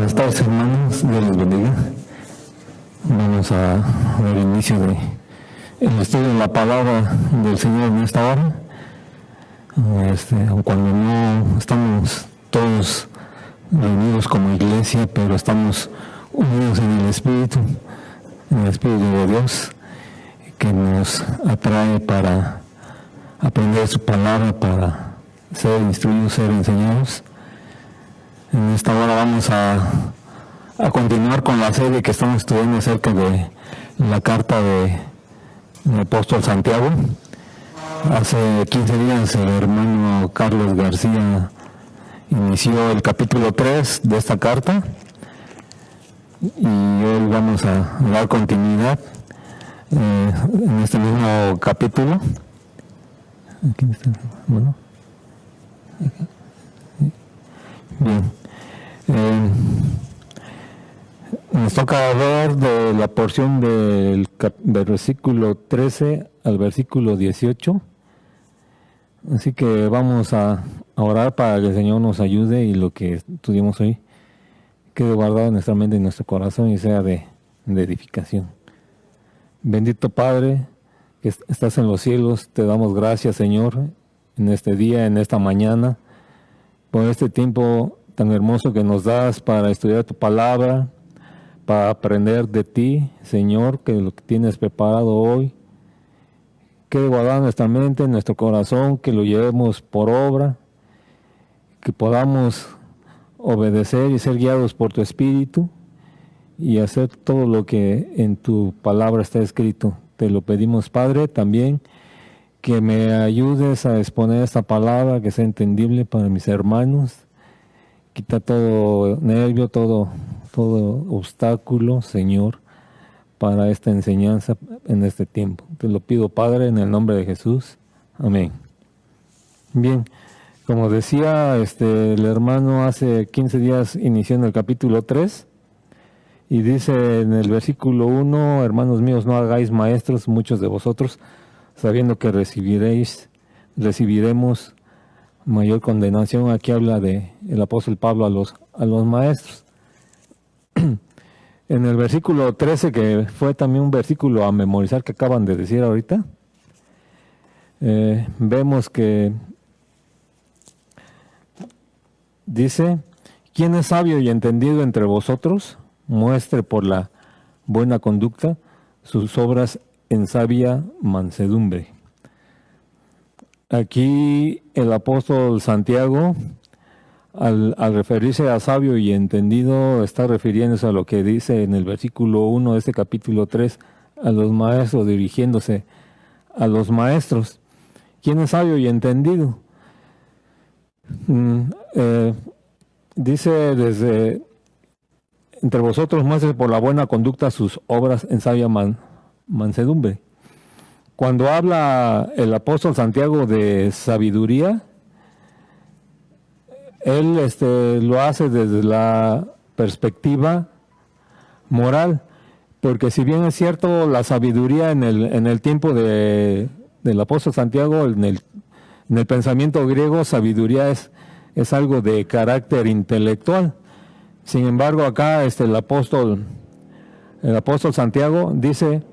Buenas tardes, hermanos, Dios les bendiga. Vamos a dar inicio el estudio de la palabra del Señor en esta hora. Cuando no estamos todos reunidos como iglesia, pero estamos unidos en el Espíritu de Dios, que nos atrae para aprender su palabra, para ser instruidos, ser enseñados. En esta hora vamos a continuar con la serie que estamos estudiando acerca de la carta del apóstol Santiago. Hace 15 días el hermano Carlos García inició el capítulo 3 de esta carta y hoy vamos a dar continuidad en este mismo capítulo. Aquí está, bueno. Bien. Nos toca ver de la porción del versículo 13 al versículo 18. Así que vamos a orar para que el Señor nos ayude y lo que estudiamos hoy quede guardado en nuestra mente y en nuestro corazón y sea de edificación. Bendito Padre, que estás en los cielos, te damos gracias, Señor, en este día, en esta mañana, por este tiempo tan hermoso que nos das para estudiar tu palabra, para aprender de ti, Señor, que lo que tienes preparado hoy quede guardado en nuestra mente, en nuestro corazón, que lo llevemos por obra, que podamos obedecer y ser guiados por tu Espíritu y hacer todo lo que en tu palabra está escrito. Te lo pedimos, Padre, también que me ayudes a exponer esta palabra, que sea entendible para mis hermanos. Quita todo nervio, todo obstáculo, Señor, para esta enseñanza en este tiempo. Te lo pido, Padre, en el nombre de Jesús. Amén. Bien, como decía el hermano, hace 15 días inició en el capítulo 3 y dice en el versículo 1, hermanos míos, no hagáis maestros muchos de vosotros, sabiendo que recibiremos mayor condenación. Aquí habla de el apóstol Pablo a los maestros. En el versículo 13, que fue también un versículo a memorizar que acaban de decir ahorita, vemos que dice: ¿quién es sabio y entendido entre vosotros? Muestre por la buena conducta sus obras en sabia mansedumbre. Aquí el apóstol Santiago, al referirse a sabio y entendido, está refiriéndose a lo que dice en el versículo 1 de este capítulo 3, a los maestros, dirigiéndose a los maestros. ¿Quién es sabio y entendido? Dice desde entre vosotros, muestre por la buena conducta sus obras en sabia mansedumbre. Cuando habla el apóstol Santiago de sabiduría, él lo hace desde la perspectiva moral, porque si bien es cierto la sabiduría en el tiempo del apóstol Santiago, en el pensamiento griego, sabiduría es algo de carácter intelectual. Sin embargo, acá el apóstol Santiago dice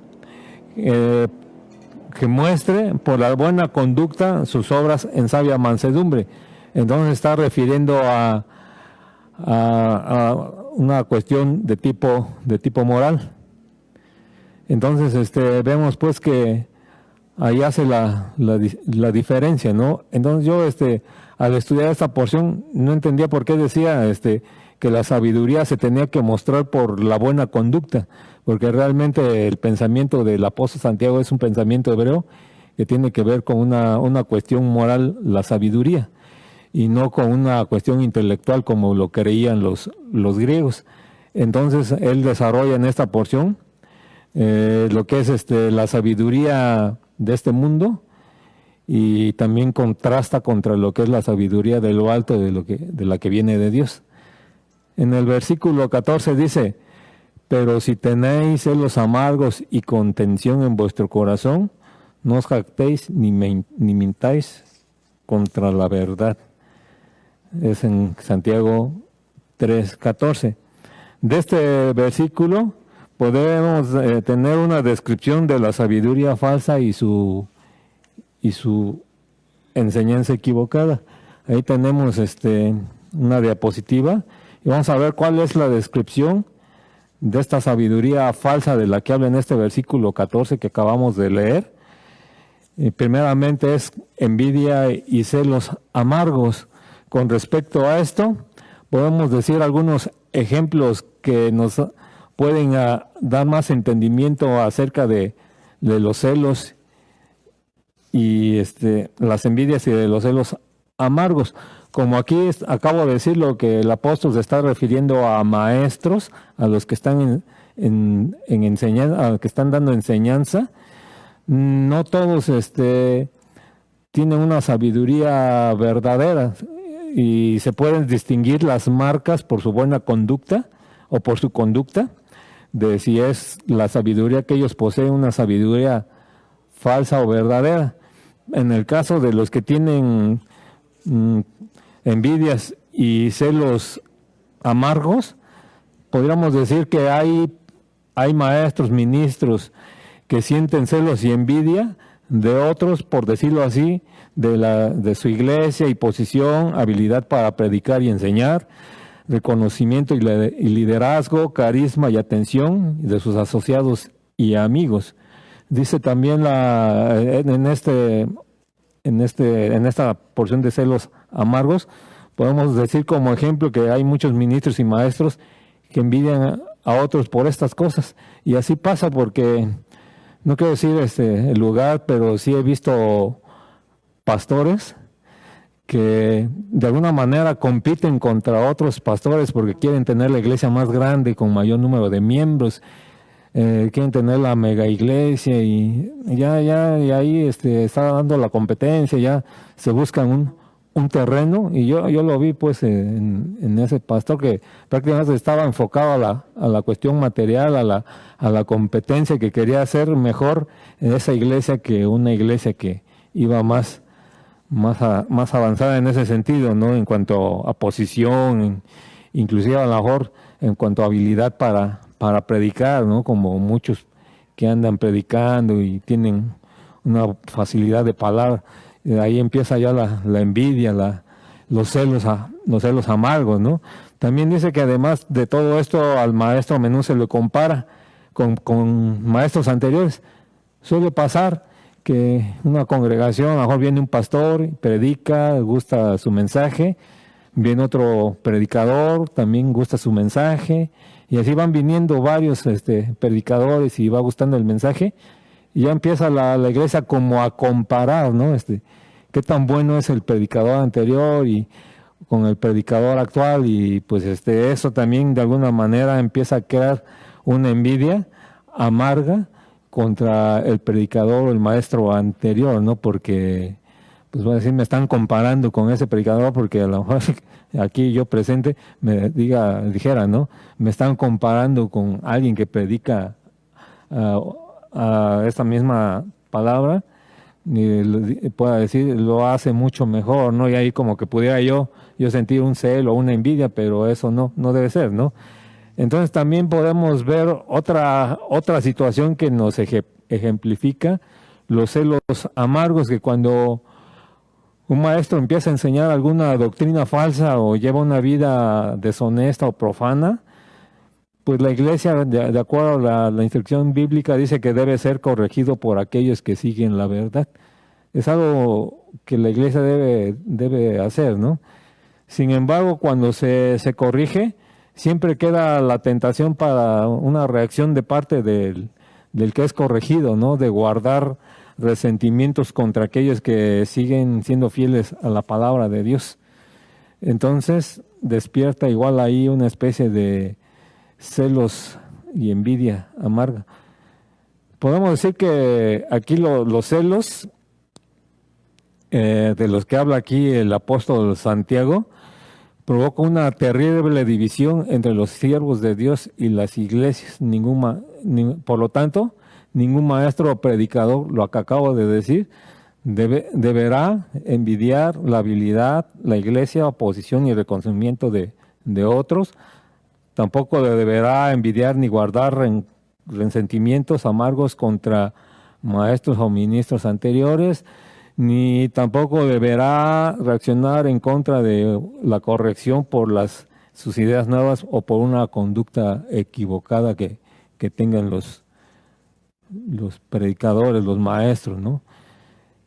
que muestre por la buena conducta sus obras en sabia mansedumbre. Entonces está refiriendo a una cuestión de tipo moral. Entonces vemos pues que ahí hace la diferencia, ¿no? Entonces yo al estudiar esta porción no entendía por qué decía que la sabiduría se tenía que mostrar por la buena conducta, porque realmente el pensamiento del apóstol Santiago es un pensamiento hebreo que tiene que ver con una cuestión moral, la sabiduría, y no con una cuestión intelectual como lo creían los griegos. Entonces él desarrolla en esta porción lo que es la sabiduría de este mundo, y también contrasta contra lo que es la sabiduría de lo alto, de la que viene de Dios. En el versículo 14 dice: pero si tenéis celos amargos y contención en vuestro corazón, no os jactéis ni mintáis contra la verdad. Es en Santiago 3:14. De este versículo podemos tener una descripción de la sabiduría falsa y su enseñanza equivocada. Ahí tenemos una diapositiva y vamos a ver cuál es la descripción de esta sabiduría falsa de la que habla en este versículo 14 que acabamos de leer. Primeramente es envidia y celos amargos. Con respecto a esto, podemos decir algunos ejemplos que nos pueden dar más entendimiento acerca de los celos y las envidias y de los celos amargos. Como aquí acabo de decir, lo que el apóstol se está refiriendo a maestros, a los que están en enseñanza, a los que están dando enseñanza. No todos tienen una sabiduría verdadera y se pueden distinguir las marcas por su buena conducta o por su conducta, de si es la sabiduría que ellos poseen una sabiduría falsa o verdadera. En el caso de los que tienen envidias y celos amargos, podríamos decir que hay maestros, ministros que sienten celos y envidia de otros, por decirlo así, de su iglesia y posición, habilidad para predicar y enseñar, reconocimiento y liderazgo, carisma y atención de sus asociados y amigos. Dice también en esta porción de celos amargos, podemos decir como ejemplo que hay muchos ministros y maestros que envidian a otros por estas cosas. Y así pasa porque, no quiero decir el lugar, pero sí he visto pastores que de alguna manera compiten contra otros pastores porque quieren tener la iglesia más grande, con mayor número de miembros, quieren tener la mega iglesia y ahí está dando la competencia, ya se buscan un terreno, y yo lo vi pues en ese pastor que prácticamente estaba enfocado a la cuestión material, a la competencia, que quería ser mejor en esa iglesia que una iglesia que iba más avanzada en ese sentido, ¿no? En cuanto a posición, inclusive a lo mejor en cuanto a habilidad para predicar, ¿no? Como muchos que andan predicando y tienen una facilidad de palabra. Ahí empieza ya la envidia, los celos amargos, ¿no? También dice que además de todo esto, al maestro a menudo se le compara con maestros anteriores. Suele pasar que una congregación, a lo mejor viene un pastor, predica, gusta su mensaje, viene otro predicador, también gusta su mensaje, y así van viniendo varios predicadores y va gustando el mensaje, y ya empieza la iglesia como a comparar, ¿no? Qué tan bueno es el predicador anterior y con el predicador actual, y pues eso también de alguna manera empieza a crear una envidia amarga contra el predicador o el maestro anterior, ¿no? Porque, pues voy a decir, me están comparando con ese predicador, porque a lo mejor aquí yo presente dijera, ¿no? Me están comparando con alguien que predica a esta misma palabra, y pueda decir, lo hace mucho mejor, ¿no? Y ahí como que pudiera yo sentir un celo o una envidia, pero eso no debe ser, ¿no? Entonces también podemos ver otra situación que nos ejemplifica los celos amargos, que cuando un maestro empieza a enseñar alguna doctrina falsa o lleva una vida deshonesta o profana, pues la iglesia, de acuerdo a la instrucción bíblica, dice que debe ser corregido por aquellos que siguen la verdad. Es algo que la iglesia debe hacer, ¿no? Sin embargo, cuando se corrige, siempre queda la tentación para una reacción de parte del que es corregido, ¿no? De guardar resentimientos contra aquellos que siguen siendo fieles a la palabra de Dios. Entonces, despierta igual ahí una especie de celos y envidia amarga. Podemos decir que aquí los celos de los que habla aquí el apóstol Santiago provoca una terrible división entre los siervos de Dios y las iglesias. Por lo tanto, ningún maestro o predicador, lo que acabo de decir, deberá envidiar la habilidad, la iglesia, oposición y reconocimiento de otros, tampoco deberá envidiar ni guardar resentimientos amargos contra maestros o ministros anteriores, ni tampoco deberá reaccionar en contra de la corrección por sus ideas nuevas o por una conducta equivocada que tengan los predicadores, los maestros, ¿no?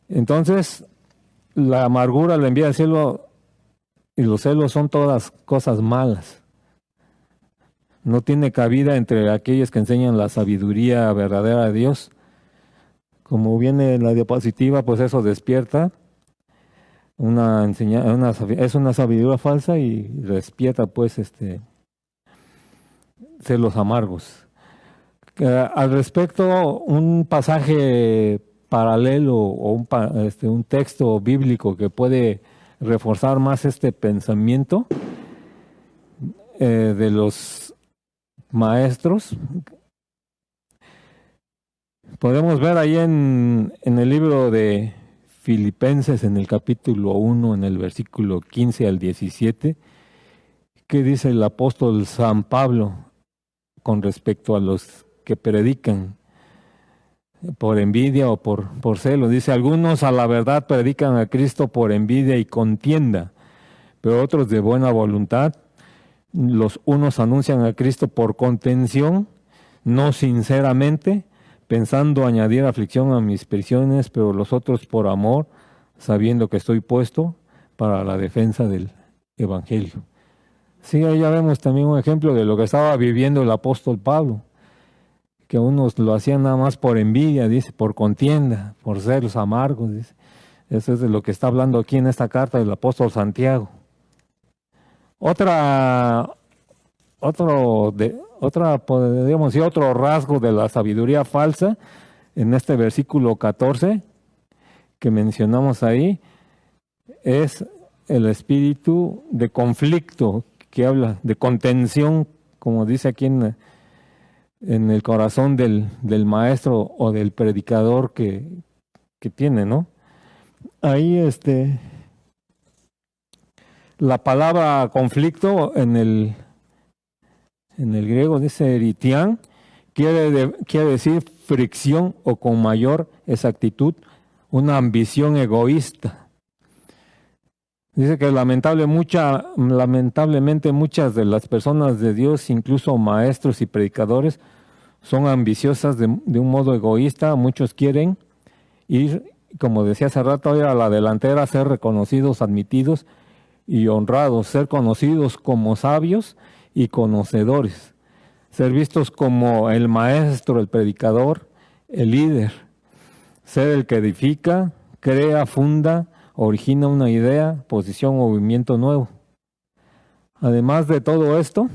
Entonces, la amargura, la envidia del cielo y los celos son todas cosas malas. No tiene cabida entre aquellos que enseñan la sabiduría verdadera de Dios. Como viene en la diapositiva, pues eso despierta es una sabiduría falsa y despierta pues celos amargos. Al respecto, un pasaje paralelo o un texto bíblico que puede reforzar más este pensamiento de los maestros, podemos ver ahí en el libro de Filipenses, en el capítulo 1, en el versículo 15 al 17, que dice el apóstol San Pablo con respecto a los que predican por envidia o por celo. Dice, algunos a la verdad predican a Cristo por envidia y contienda, pero otros de buena voluntad. Los unos anuncian a Cristo por contención, no sinceramente, pensando añadir aflicción a mis prisiones, pero los otros por amor, sabiendo que estoy puesto para la defensa del Evangelio. Sí, ahí ya vemos también un ejemplo de lo que estaba viviendo el apóstol Pablo, que unos lo hacían nada más por envidia, dice, por contienda, por celos amargos, dice. Eso es de lo que está hablando aquí en esta carta del apóstol Santiago. Podríamos decir, otro rasgo de la sabiduría falsa en este versículo 14 que mencionamos ahí es el espíritu de conflicto, que habla de contención, como dice aquí en el corazón del maestro o del predicador que tiene, ¿no? Ahí la palabra conflicto en el griego dice eritián, quiere decir fricción o con mayor exactitud, una ambición egoísta. Dice que lamentablemente muchas de las personas de Dios, incluso maestros y predicadores, son ambiciosas de un modo egoísta. Muchos quieren ir, como decía hace rato, ir a la delantera, ser reconocidos, admitidos y honrados, ser conocidos como sabios y conocedores, ser vistos como el maestro, el predicador, el líder, ser el que edifica, crea, funda, origina una idea, posición o movimiento nuevo. Además de todo esto,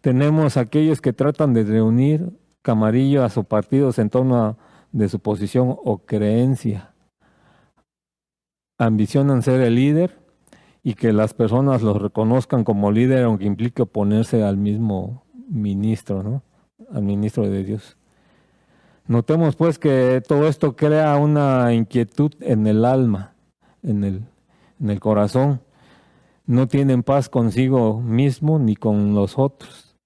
tenemos aquellos que tratan de reunir camarillas o partidos en torno de su posición o creencia. Ambicionan ser el líder y que las personas los reconozcan como líder, aunque implique oponerse al mismo ministro, ¿no? Al ministro de Dios. Notemos pues que todo esto crea una inquietud en el alma, en el corazón. No tienen paz consigo mismo ni con los otros.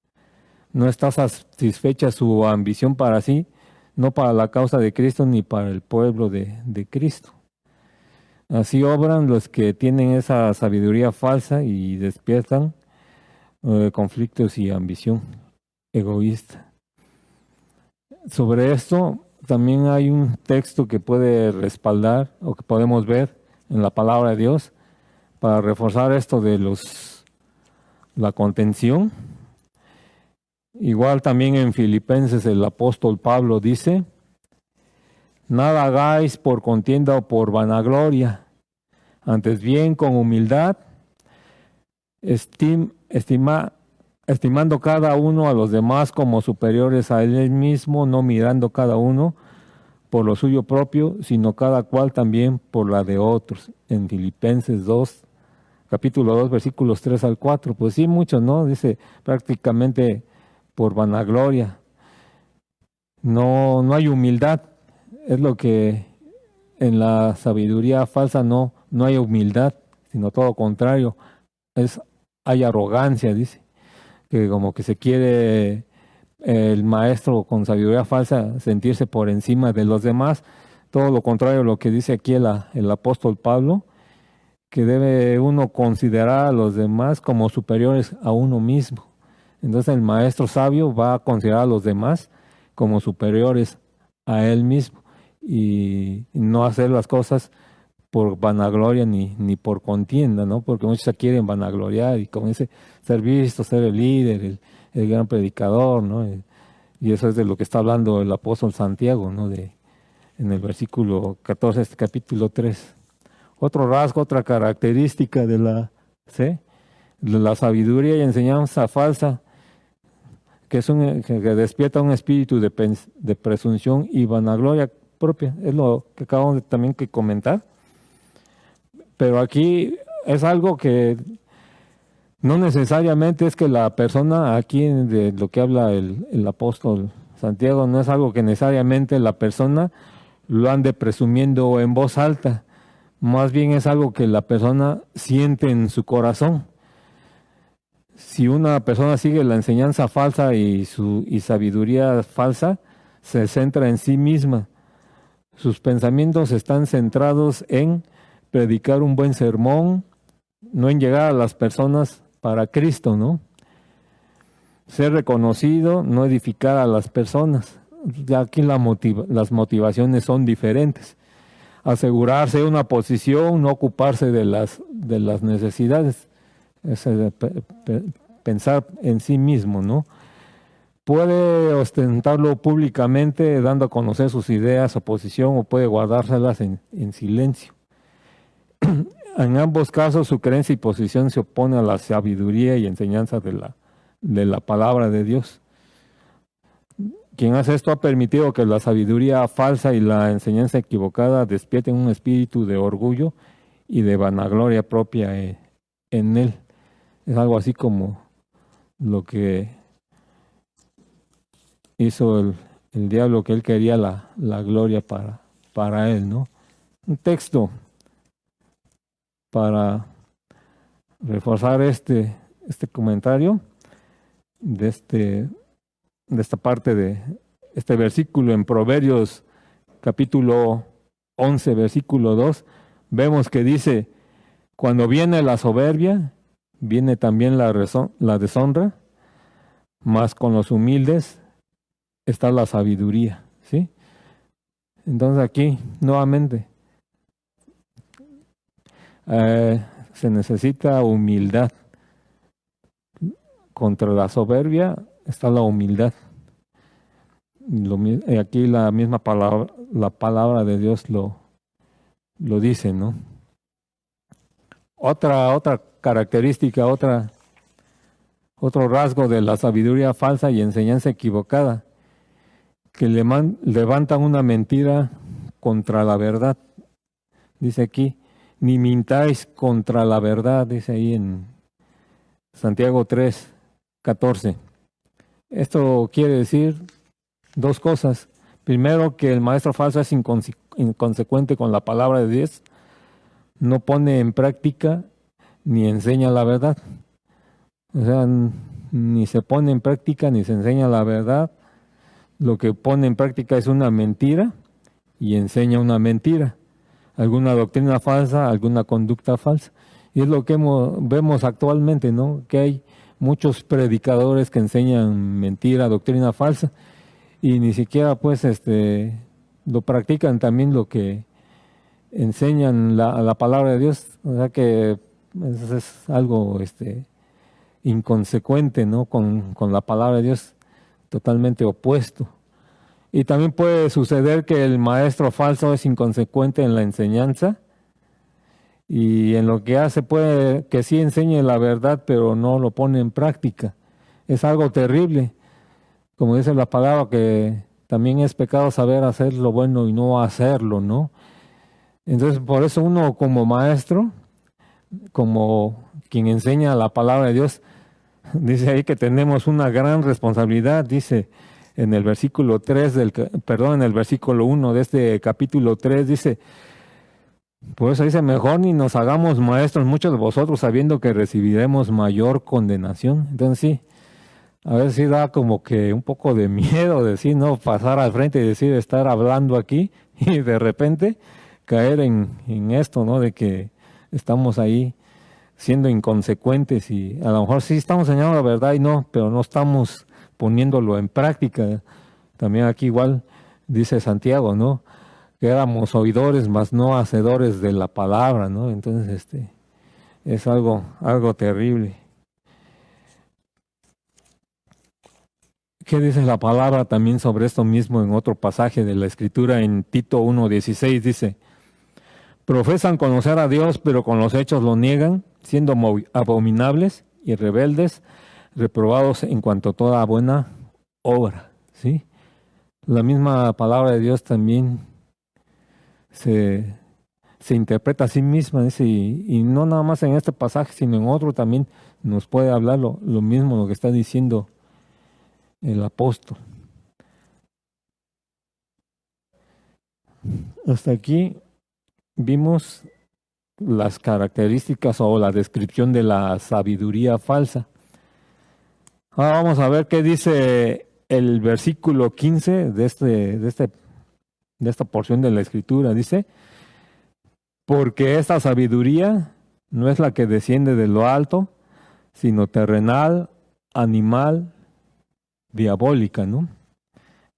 No está satisfecha su ambición para sí, no para la causa de Cristo ni para el pueblo de Cristo. Así obran los que tienen esa sabiduría falsa y despiertan conflictos y ambición egoísta. Sobre esto también hay un texto que puede respaldar o que podemos ver en la palabra de Dios para reforzar esto de la contención. Igual también en Filipenses el apóstol Pablo dice, nada hagáis por contienda o por vanagloria, antes bien con humildad, estimando cada uno a los demás como superiores a él mismo, no mirando cada uno por lo suyo propio, sino cada cual también por la de otros. En Filipenses 2, capítulo 2, versículos 3 al 4. Pues sí, muchos, ¿no? Dice prácticamente por vanagloria. No hay humildad. Es lo que en la sabiduría falsa no hay humildad, sino todo contrario. Hay arrogancia, dice. que como que se quiere el maestro con sabiduría falsa sentirse por encima de los demás. Todo lo contrario a lo que dice aquí el apóstol Pablo, que debe uno considerar a los demás como superiores a uno mismo. Entonces el maestro sabio va a considerar a los demás como superiores a él mismo y no hacer las cosas por vanagloria ni por contienda, ¿no? Porque muchos se quieren vanagloriar y como dice, ser visto, ser el líder, el gran predicador, ¿no? Y eso es de lo que está hablando el apóstol Santiago, ¿no? En el versículo 14 de este capítulo 3. Otro rasgo, otra característica ¿sí? De la sabiduría y enseñanza falsa, que despierta un espíritu de presunción y vanagloria propia. Es lo que acabamos también que comentar. Pero aquí es algo que no necesariamente es que la persona, aquí de lo que habla el apóstol Santiago, no es algo que necesariamente la persona lo ande presumiendo en voz alta. Más bien es algo que la persona siente en su corazón. Si una persona sigue la enseñanza falsa y sabiduría falsa, se centra en sí misma. Sus pensamientos están centrados en predicar un buen sermón, no en llegar a las personas para Cristo, ¿no? Ser reconocido, no edificar a las personas. Ya aquí las motivaciones son diferentes. Asegurarse una posición, no ocuparse de las necesidades. Es pensar en sí mismo, ¿no? Puede ostentarlo públicamente dando a conocer sus ideas o posición, o puede guardárselas en silencio. En ambos casos su creencia y posición se opone a la sabiduría y enseñanza de la palabra de Dios. Quien hace esto ha permitido que la sabiduría falsa y la enseñanza equivocada despierten un espíritu de orgullo y de vanagloria propia en él. Es algo así como lo que hizo el diablo, que él quería la gloria para él, ¿no? Un texto para reforzar este comentario de esta parte de este versículo en Proverbios capítulo 11, versículo 2, vemos que dice: cuando viene la soberbia, viene también la deshonra, mas con los humildes está la sabiduría, ¿sí? Entonces aquí, nuevamente, se necesita humildad. Contra la soberbia está la humildad. Aquí la misma palabra, la palabra de Dios lo dice, ¿no? Otra característica, otro rasgo de la sabiduría falsa y enseñanza equivocada, que levantan una mentira contra la verdad. Dice aquí, ni mintáis contra la verdad, dice ahí en Santiago 3:14. Esto quiere decir dos cosas. Primero, que el maestro falso es inconsecuente con la palabra de Dios, no pone en práctica ni enseña la verdad. O sea, ni se pone en práctica ni se enseña la verdad. Lo que pone en práctica es una mentira y enseña una mentira, alguna doctrina falsa, alguna conducta falsa. Y es lo que vemos actualmente, ¿no? Que hay muchos predicadores que enseñan mentira, doctrina falsa, y ni siquiera pues lo practican también lo que enseñan la palabra de Dios. O sea que es algo inconsecuente, ¿no? Con la palabra de Dios, totalmente opuesto. Y también puede suceder que el maestro falso es inconsecuente en la enseñanza y en lo que hace, puede que sí enseñe la verdad, pero no lo pone en práctica. Es algo terrible. Como dice la palabra, que también es pecado saber hacer lo bueno y no hacerlo, ¿no? Entonces, por eso uno como maestro, como quien enseña la palabra de Dios, dice ahí que tenemos una gran responsabilidad, dice en el versículo 3 en el versículo 1 de este capítulo 3, dice: por eso dice, mejor ni nos hagamos maestros muchos de vosotros, sabiendo que recibiremos mayor condenación. Entonces sí, a veces sí da como que un poco de miedo decir, no, pasar al frente y decir, estar hablando aquí y de repente caer en esto, ¿no? De que estamos ahí siendo inconsecuentes y a lo mejor sí estamos enseñando la verdad y no, pero no estamos poniéndolo en práctica. También aquí igual dice Santiago, ¿no? Que éramos oidores, mas no hacedores de la palabra, ¿no? Entonces, es algo terrible. ¿Qué dice la palabra también sobre esto mismo en otro pasaje de la Escritura en Tito 1:16? Dice, profesan conocer a Dios, pero con los hechos lo niegan, siendo abominables y rebeldes, reprobados en cuanto a toda buena obra. ¿Sí? La misma palabra de Dios también se interpreta a sí misma, dice, y no nada más en este pasaje, sino en otro también nos puede hablar lo mismo, lo que está diciendo el apóstol. Hasta aquí vimos las características o la descripción de la sabiduría falsa. Ahora vamos a ver qué dice el versículo 15 de esta porción de la Escritura. Dice, porque esta sabiduría no es la que desciende de lo alto, sino terrenal, animal, diabólica, ¿no?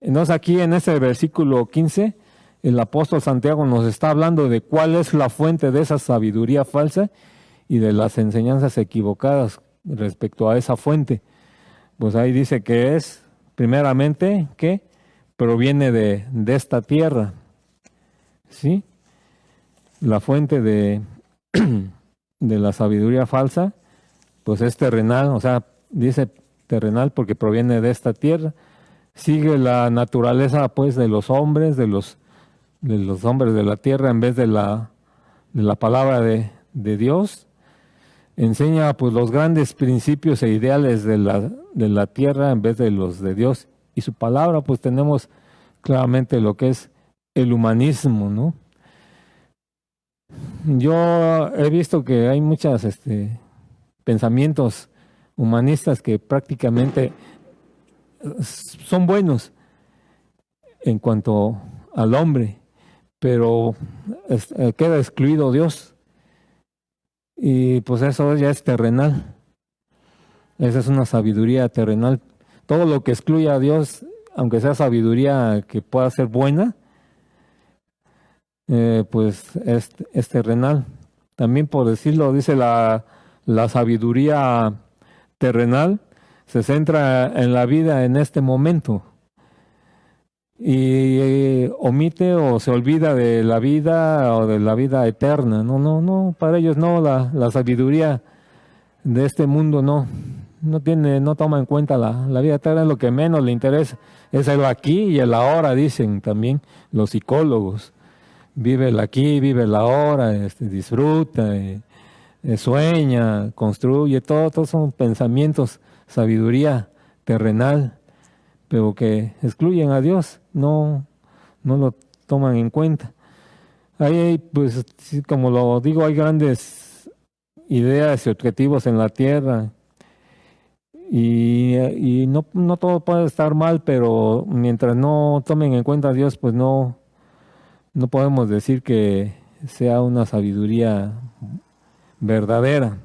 Entonces aquí en este versículo 15, el apóstol Santiago nos está hablando de cuál es la fuente de esa sabiduría falsa y de las enseñanzas equivocadas respecto a esa fuente. Pues ahí dice que es, primeramente, que proviene de esta tierra, ¿sí? La fuente de la sabiduría falsa, pues es terrenal, o sea, dice terrenal porque proviene de esta tierra. Sigue la naturaleza, pues, de los hombres, de los hombres de la tierra en vez de la palabra de Dios. Enseña, pues, los grandes principios e ideales de la tierra en vez de los de Dios. Y su palabra, pues, tenemos claramente lo que es el humanismo, ¿no? Yo he visto que hay muchos pensamientos humanistas que prácticamente son buenos en cuanto al hombre, pero queda excluido Dios. Y pues eso ya es terrenal. Esa es una sabiduría terrenal. Todo lo que excluye a Dios, aunque sea sabiduría que pueda ser buena, pues es terrenal. También por decirlo, dice la sabiduría terrenal se centra en la vida en este momento y omite o se olvida de la vida o de la vida eterna. No, para ellos no, la sabiduría de este mundo no toma en cuenta la vida eterna, lo que menos le interesa es el aquí y el ahora, dicen también los psicólogos. Vive el aquí, vive el ahora, disfruta, sueña, construye, todos son pensamientos, sabiduría terrenal, pero que excluyen a Dios, no lo toman en cuenta. Ahí, pues, sí, como lo digo, hay grandes ideas y objetivos en la tierra y no todo puede estar mal, pero mientras no tomen en cuenta a Dios, pues no podemos decir que sea una sabiduría verdadera.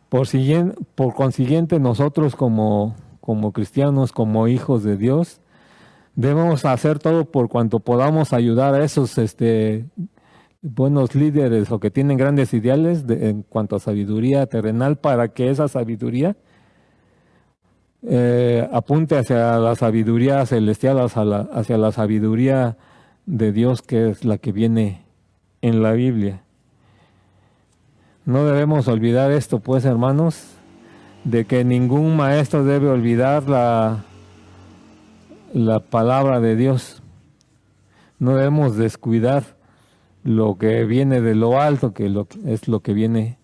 Por consiguiente, nosotros como cristianos, como hijos de Dios, debemos hacer todo por cuanto podamos ayudar a esos buenos líderes o que tienen grandes ideales en cuanto a sabiduría terrenal, para que esa sabiduría apunte hacia la sabiduría celestial, hacia la sabiduría de Dios, que es la que viene en la Biblia. No debemos olvidar esto, pues, hermanos, de que ningún maestro debe olvidar la palabra de Dios. No debemos descuidar lo que viene de lo alto, que es lo que viene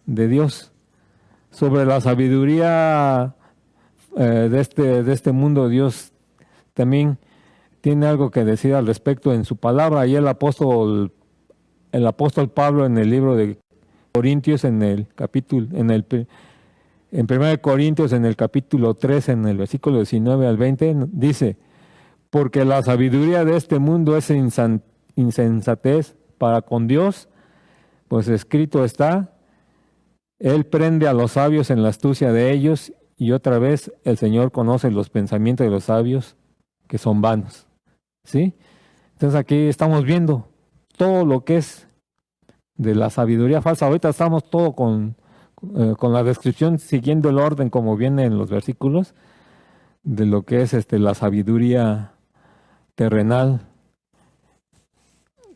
de Dios. Sobre la sabiduría de este mundo, Dios también tiene algo que decir al respecto en su palabra. Y el apóstol Pablo, en el libro de Corintios, en el En 1 Corintios, en el capítulo 3, en el versículo 19 al 20, dice: porque la sabiduría de este mundo es insensatez para con Dios, pues escrito está: Él prende a los sabios en la astucia de ellos, y otra vez el Señor conoce los pensamientos de los sabios, que son vanos. ¿Sí? Entonces aquí estamos viendo todo lo que es de la sabiduría falsa. Ahorita estamos todo con la descripción, siguiendo el orden como viene en los versículos, de lo que es la sabiduría terrenal,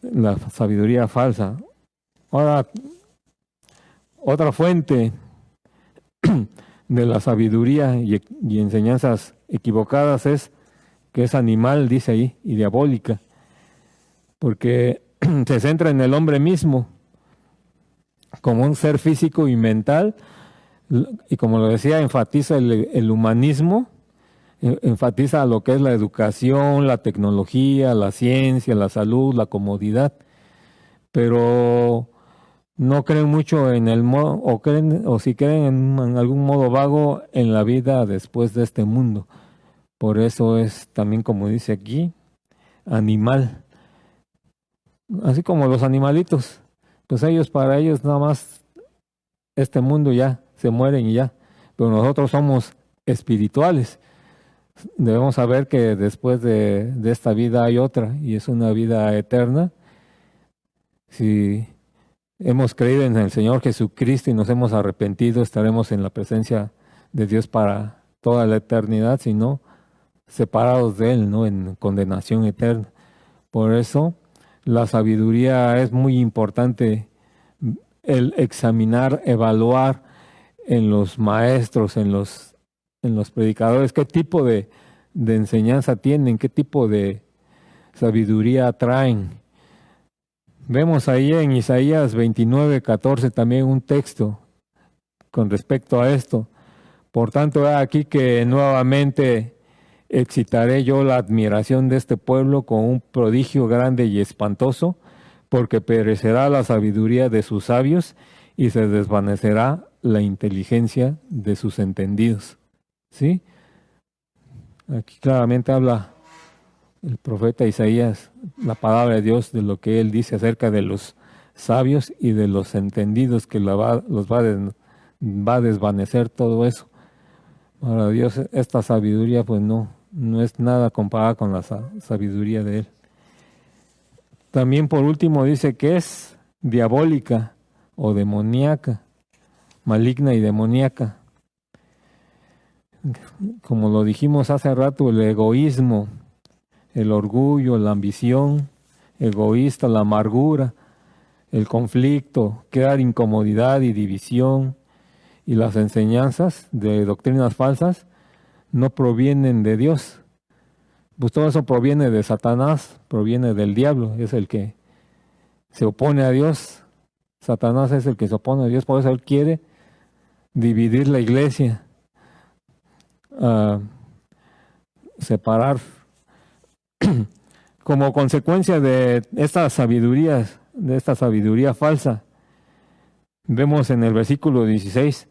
la sabiduría falsa. Ahora, otra fuente de la sabiduría y enseñanzas equivocadas es que es animal, dice ahí, y diabólica, porque se centra en el hombre mismo como un ser físico y mental, y como lo decía, enfatiza el humanismo, enfatiza lo que es la educación, la tecnología, la ciencia, la salud, la comodidad, pero no creen mucho en el modo, o si creen en algún modo vago en la vida después de este mundo. Por eso es también, como dice aquí, animal. Así como los animalitos, pues para ellos nada más este mundo ya, se mueren y ya. Pero nosotros somos espirituales. Debemos saber que después de esta vida hay otra, y es una vida eterna. Si hemos creído en el Señor Jesucristo y nos hemos arrepentido, estaremos en la presencia de Dios para toda la eternidad, si no, separados de Él, ¿no? En condenación eterna. Por eso, la sabiduría es muy importante, el examinar, evaluar en los maestros, en los predicadores, qué tipo de enseñanza tienen, qué tipo de sabiduría traen. Vemos ahí en Isaías 29:14 también un texto con respecto a esto. Por tanto, he aquí que nuevamente excitaré yo la admiración de este pueblo con un prodigio grande y espantoso, porque perecerá la sabiduría de sus sabios y se desvanecerá la inteligencia de sus entendidos. ¿Sí? Aquí claramente habla el profeta Isaías, la palabra de Dios, de lo que él dice acerca de los sabios y de los entendidos, que va a desvanecer todo eso. Para Dios esta sabiduría pues no es nada comparada con la sabiduría de Él. También por último dice que es diabólica o demoníaca, maligna y demoníaca. Como lo dijimos hace rato, el egoísmo, el orgullo, la ambición egoísta, la amargura, el conflicto, crear incomodidad y división, y las enseñanzas de doctrinas falsas no provienen de Dios. Pues todo eso proviene de Satanás, proviene del diablo, es el que se opone a Dios. Satanás es el que se opone a Dios, por eso él quiere dividir la iglesia, separar. Como consecuencia de esta sabiduría falsa, vemos en el versículo 16,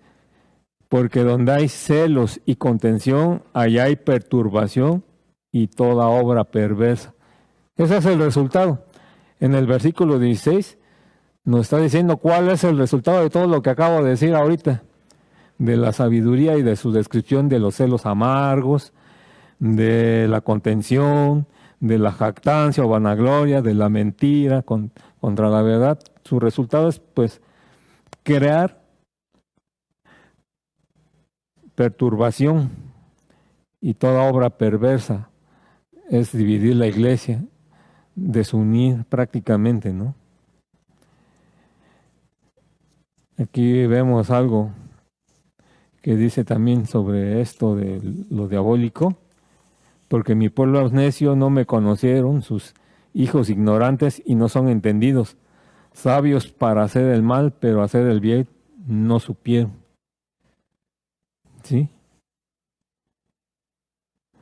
porque donde hay celos y contención, allá hay perturbación y toda obra perversa. Ese es el resultado. En el versículo 16 nos está diciendo cuál es el resultado de todo lo que acabo de decir ahorita, de la sabiduría y de su descripción de los celos amargos, de la contención, de la jactancia o vanagloria, de la mentira contra la verdad. Su resultado es pues crear perturbación y toda obra perversa, es dividir la iglesia, desunir prácticamente, ¿no? Aquí vemos algo que dice también sobre esto de lo diabólico, porque mi pueblo es necio, no me conocieron, sus hijos ignorantes y no son entendidos, sabios para hacer el mal, pero hacer el bien no supieron. ¿Sí?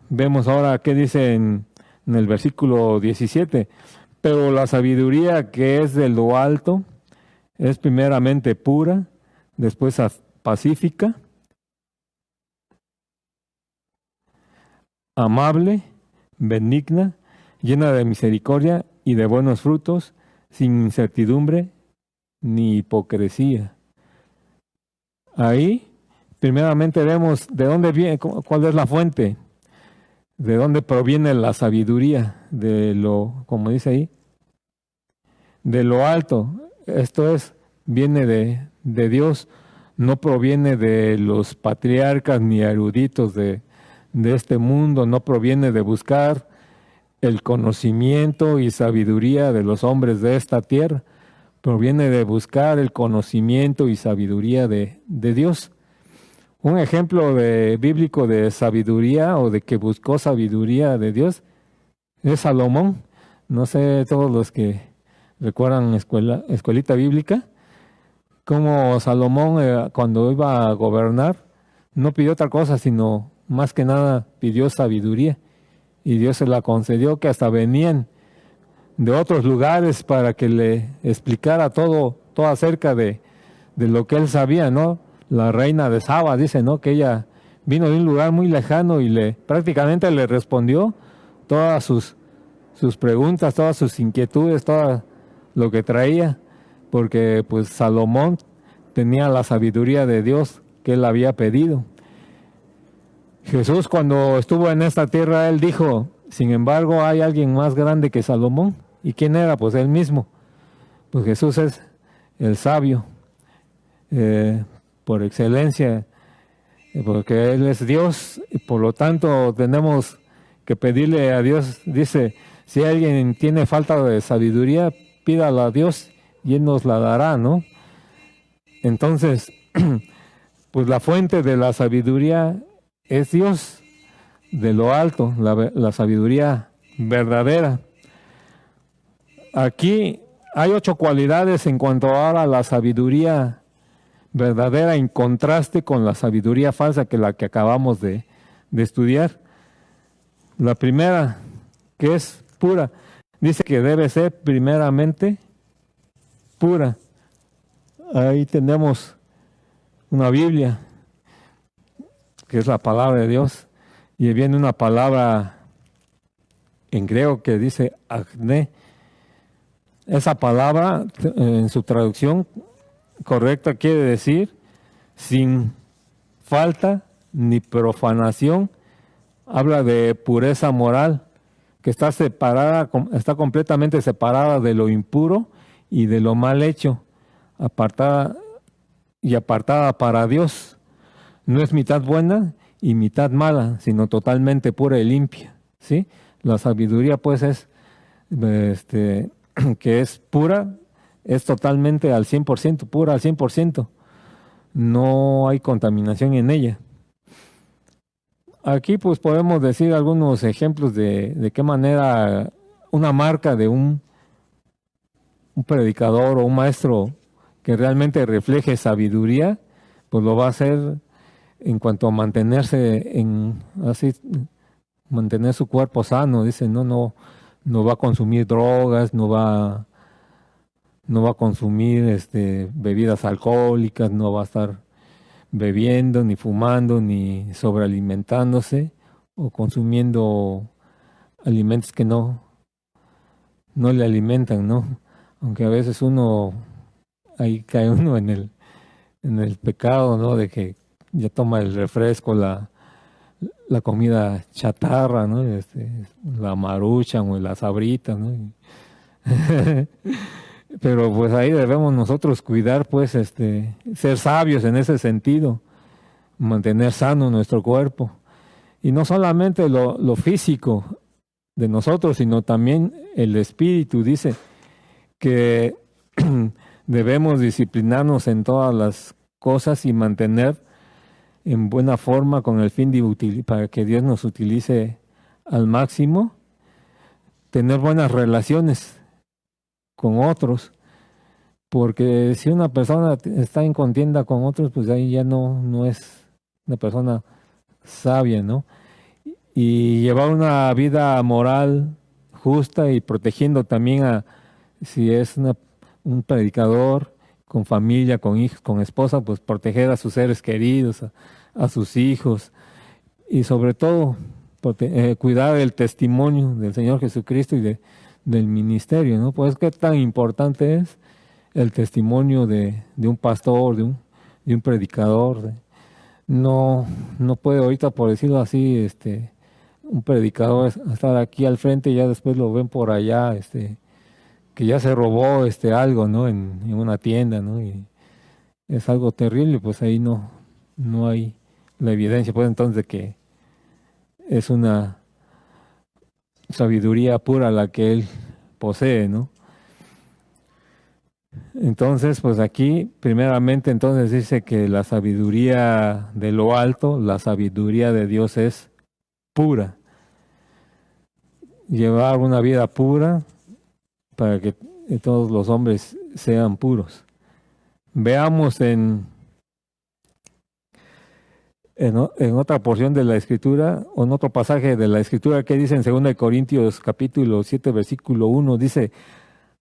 Vemos ahora qué dice en el versículo 17. Pero la sabiduría que es de lo alto es primeramente pura, después pacífica, amable, benigna, llena de misericordia y de buenos frutos, sin incertidumbre ni hipocresía. Ahí, primeramente vemos de dónde viene, cuál es la fuente, de dónde proviene la sabiduría, de lo, como dice ahí, de lo alto. Esto es, viene de Dios, no proviene de los patriarcas ni eruditos de este mundo, no proviene de buscar el conocimiento y sabiduría de los hombres de esta tierra, proviene de buscar el conocimiento y sabiduría de Dios. Un ejemplo bíblico de sabiduría o de que buscó sabiduría de Dios es Salomón. No sé, todos los que recuerdan escuelita bíblica, como Salomón cuando iba a gobernar no pidió otra cosa, sino más que nada pidió sabiduría. Y Dios se la concedió, que hasta venían de otros lugares para que le explicara todo acerca de lo que él sabía, ¿no? La reina de Saba dice, ¿no?, que ella vino de un lugar muy lejano y prácticamente le respondió todas sus preguntas, todas sus inquietudes, todo lo que traía, porque pues Salomón tenía la sabiduría de Dios que él había pedido. Jesús, cuando estuvo en esta tierra, él dijo, sin embargo, hay alguien más grande que Salomón. ¿Y quién era? Pues él mismo. Pues Jesús es el sabio, por excelencia, porque Él es Dios, y por lo tanto tenemos que pedirle a Dios. Dice, si alguien tiene falta de sabiduría, pídala a Dios y Él nos la dará, ¿no? Entonces, pues la fuente de la sabiduría es Dios, de lo alto, la sabiduría verdadera. Aquí hay 8 cualidades en cuanto ahora a la sabiduría verdadera, en contraste con la sabiduría falsa, que la que acabamos de estudiar. La primera, que es pura, dice que debe ser primeramente pura. Ahí tenemos una Biblia, que es la palabra de Dios, y viene una palabra en griego que dice acné. Esa palabra, en su traducción correcta, quiere decir sin falta ni profanación. Habla de pureza moral, que está separada, está completamente separada de lo impuro y de lo mal hecho, apartada para Dios. No es mitad buena y mitad mala, sino totalmente pura y limpia, ¿sí? La sabiduría pues es que es pura, es totalmente al 100%, pura al 100%. No hay contaminación en ella. Aquí pues podemos decir algunos ejemplos de qué manera una marca de un predicador o un maestro que realmente refleje sabiduría, pues lo va a hacer en cuanto a mantener su cuerpo sano. Dice, no va a consumir drogas, no va a consumir bebidas alcohólicas, no va a estar bebiendo, ni fumando, ni sobrealimentándose o consumiendo alimentos que no le alimentan, ¿no? Aunque a veces ahí cae uno en el pecado, ¿no? De que ya toma el refresco, la comida chatarra, ¿no? La Maruchan o la Sabrita, ¿no? Pero pues ahí debemos nosotros cuidar, pues, ser sabios en ese sentido, mantener sano nuestro cuerpo. Y no solamente lo físico de nosotros, sino también el espíritu. Dice que debemos disciplinarnos en todas las cosas y mantener en buena forma con el fin para que Dios nos utilice al máximo, tener buenas relaciones con otros, porque si una persona está en contienda con otros, pues ahí ya no es una persona sabia, ¿no? Y llevar una vida moral justa y protegiendo también si es un predicador, con familia, con hijos, con esposa, pues proteger a sus seres queridos, a sus hijos, y sobre todo cuidar el testimonio del Señor Jesucristo y del ministerio, ¿no? Pues qué tan importante es el testimonio de un pastor, de un predicador. No, no puede ahorita, por decirlo así, un predicador estar aquí al frente y ya después lo ven por allá, que ya se robó algo, ¿no? En una tienda, ¿no? Y es algo terrible, pues ahí no hay la evidencia, pues entonces de que es una sabiduría pura la que él posee, ¿no? Entonces, pues aquí, primeramente, entonces dice que la sabiduría de lo alto, la sabiduría de Dios es pura. Llevar una vida pura para que todos los hombres sean puros. Veamos en otra porción de la Escritura, o en otro pasaje de la Escritura que dice en 2 Corintios capítulo 7, versículo 1, dice: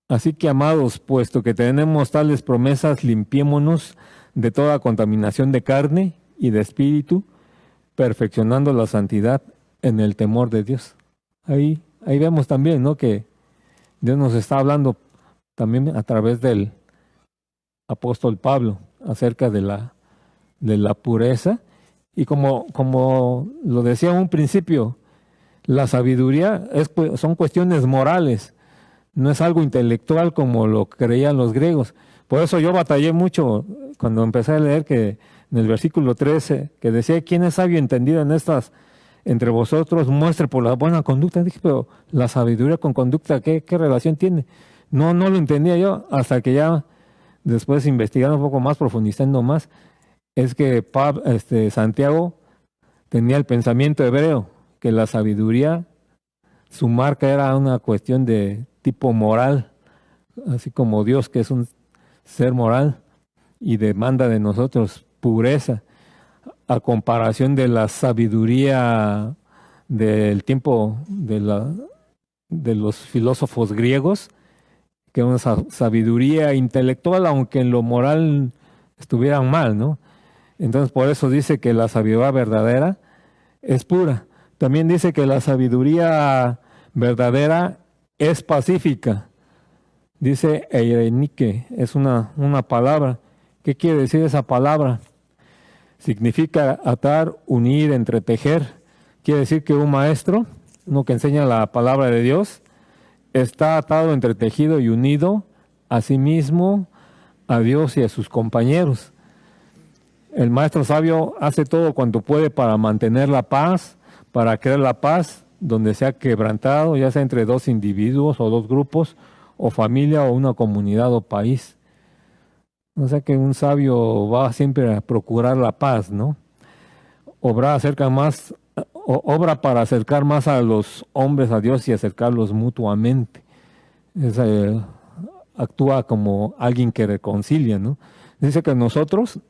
así que, amados, puesto que tenemos tales promesas, limpiémonos de toda contaminación de carne y de espíritu, perfeccionando la santidad en el temor de Dios. Ahí vemos también, ¿no?, que Dios nos está hablando también a través del apóstol Pablo acerca de la pureza. Y como lo decía en un principio, la sabiduría son cuestiones morales, no es algo intelectual como lo creían los griegos. Por eso yo batallé mucho cuando empecé a leer que en el versículo 13, que decía: ¿quién es sabio y entendido en estas entre vosotros? Muestre por la buena conducta. Dije, pero la sabiduría con conducta, ¿qué relación tiene? No lo entendía yo hasta que ya después, investigando un poco más, profundizando más, es que Santiago tenía el pensamiento hebreo, que la sabiduría, su marca era una cuestión de tipo moral, así como Dios, que es un ser moral y demanda de nosotros pureza, a comparación de la sabiduría del tiempo de los filósofos griegos, que era una sabiduría intelectual, aunque en lo moral estuvieran mal, ¿no? Entonces, por eso dice que la sabiduría verdadera es pura. También dice que la sabiduría verdadera es pacífica. Dice eirenique, es una palabra. ¿Qué quiere decir esa palabra? Significa atar, unir, entretejer. Quiere decir que un maestro, uno que enseña la palabra de Dios, está atado, entretejido y unido a sí mismo, a Dios y a sus compañeros. El maestro sabio hace todo cuanto puede para mantener la paz, para crear la paz donde sea quebrantado, ya sea entre dos individuos o dos grupos, o familia o una comunidad o país. O sea que un sabio va siempre a procurar la paz, ¿no? Obra para acercar más a los hombres a Dios y acercarlos mutuamente. Actúa como alguien que reconcilia, ¿no? Dice que nosotros,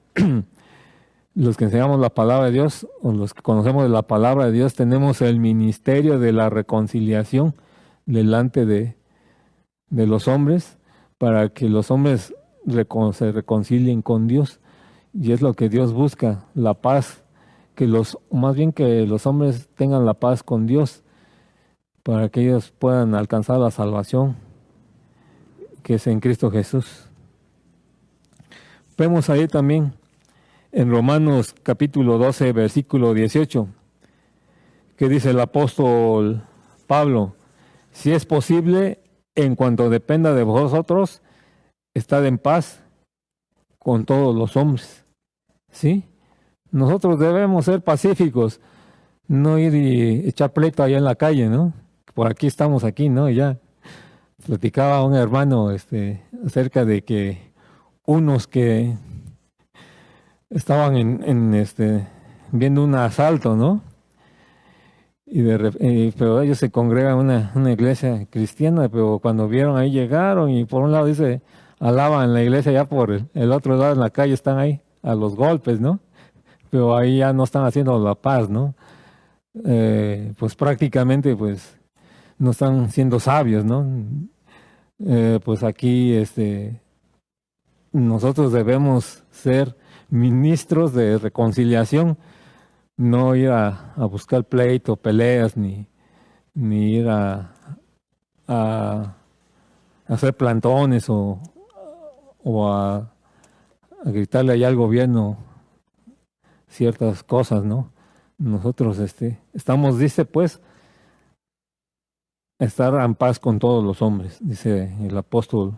los que enseñamos la palabra de Dios, o los que conocemos de la palabra de Dios, tenemos el ministerio de la reconciliación delante de los hombres, para que los hombres se reconcilien con Dios. Y es lo que Dios busca, la paz, más bien que los hombres tengan la paz con Dios, para que ellos puedan alcanzar la salvación que es en Cristo Jesús. Vemos ahí también en Romanos capítulo 12, versículo 18, que dice el apóstol Pablo: si es posible, en cuanto dependa de vosotros, estad en paz con todos los hombres. ¿Sí? Nosotros debemos ser pacíficos, no ir y echar pleito allá en la calle, ¿no? Por aquí estamos aquí, ¿no? Y ya platicaba un hermano acerca de que unos que estaban viendo un asalto, ¿no? Pero ellos se congregan en una iglesia cristiana, pero cuando vieron ahí llegaron y por un lado dice, alaban la iglesia, ya por el otro lado en la calle están ahí a los golpes, ¿no? Pero ahí ya no están haciendo la paz, ¿no? Pues prácticamente pues no están siendo sabios, ¿no? Pues aquí nosotros debemos ser ministros de reconciliación, no ir a buscar pleito, peleas, ni ir a hacer plantones o a gritarle allá al gobierno ciertas cosas, ¿no? Nosotros estamos, dice pues, estar en paz con todos los hombres, dice el apóstol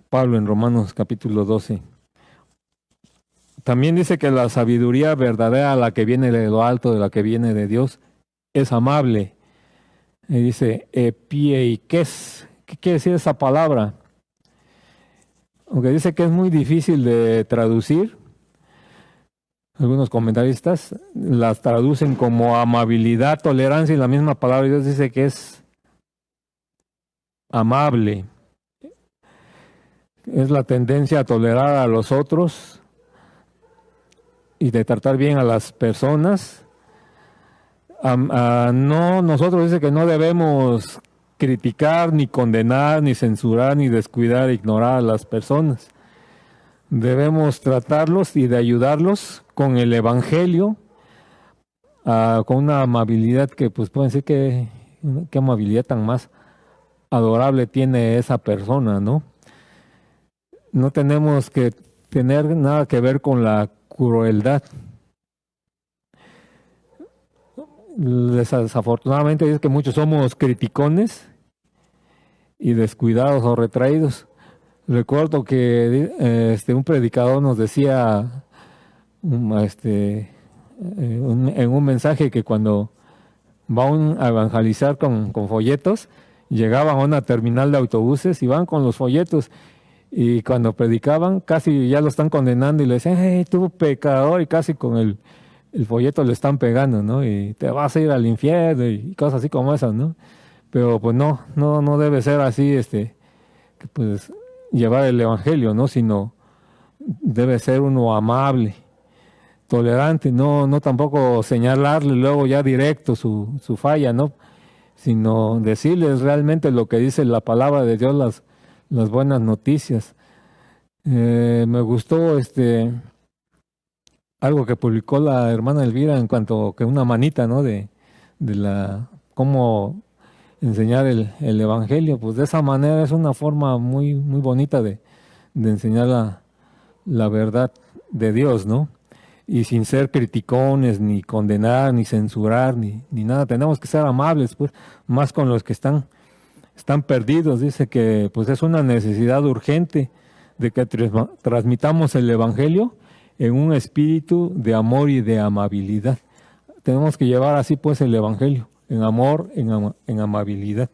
Pablo en Romanos capítulo 12. También dice que la sabiduría verdadera, la que viene de lo alto, de la que viene de Dios, es amable. Y dice epieikes. ¿Qué quiere decir esa palabra? Aunque dice que es muy difícil de traducir, algunos comentaristas las traducen como amabilidad, tolerancia, y la misma palabra Dios dice que es amable. Es la tendencia a tolerar a los otros y de tratar bien a las personas. No, nosotros dice que no debemos criticar, ni condenar, ni censurar, ni descuidar, ignorar a las personas. Debemos tratarlos y de ayudarlos con el Evangelio, con una amabilidad que pues pueden decir que qué amabilidad tan más adorable tiene esa persona, ¿no? No tenemos que tener nada que ver con la crueldad. Desafortunadamente es que muchos somos criticones y descuidados o retraídos. Recuerdo que un predicador nos decía en un mensaje que cuando van a evangelizar con folletos, llegaban a una terminal de autobuses y van con los folletos, y cuando predicaban casi ya lo están condenando y le decían, hey, tú pecador, y casi con el folleto le están pegando, ¿no? Y te vas a ir al infierno y cosas así como esas, ¿no? Pero pues no debe ser así, que pues llevar el evangelio, ¿no? Sino debe ser uno amable, tolerante, no tampoco señalarle luego ya directo su falla, ¿no? Sino decirles realmente lo que dice la palabra de Dios, las buenas noticias. Me gustó algo que publicó la hermana Elvira en cuanto que una manita, ¿no? De cómo enseñar el evangelio. Pues de esa manera es una forma muy, muy bonita de enseñar la verdad de Dios, ¿no? Y sin ser criticones, ni condenar, ni censurar, ni nada. Tenemos que ser amables, pues, más con los que están perdidos. Dice que pues es una necesidad urgente de que transmitamos el evangelio en un espíritu de amor y de amabilidad. Tenemos que llevar así pues el evangelio, en amor, en amabilidad.